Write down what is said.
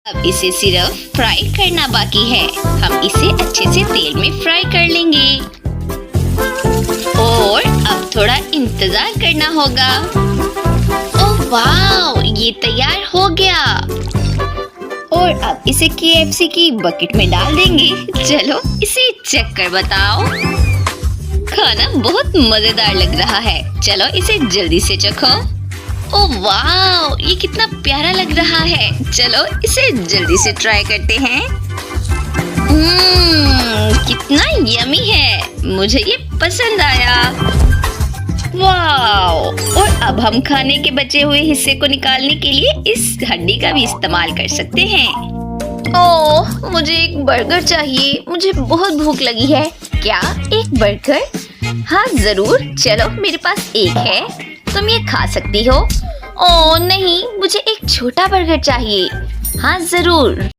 अब इसे सिर्फ फ्राई करना बाकी है। हम इसे अच्छे से तेल में फ्राई कर लेंगे और अब थोड़ा इंतजार करना होगा। ओह वाव, ये तैयार हो गया और अब इसे KFC की बकेट में डाल देंगे। चलो इसे चेक कर बताओ। खाना बहुत मजेदार लग रहा है। चलो इसे जल्दी से चखो। ओह वाव, ये कितना प्यारा लग रहा है। चलो इसे जल्दी से ट्राई करते हैं। कितना यमी है, मुझे ये पसंद आया। वाव, और अब हम खाने के बचे हुए हिस्से को निकालने के लिए इस हड्डी का भी इस्तेमाल कर सकते हैं। ओह, मुझे एक बर्गर चाहिए, मुझे बहुत भूख लगी है। क्या एक बर्गर? हाँ जरूर, चलो मेरे पास एक है, तुम ये खा सकती हो। ओह नहीं, मुझे एक छोटा बर्गर चाहिए। हाँ जरूर।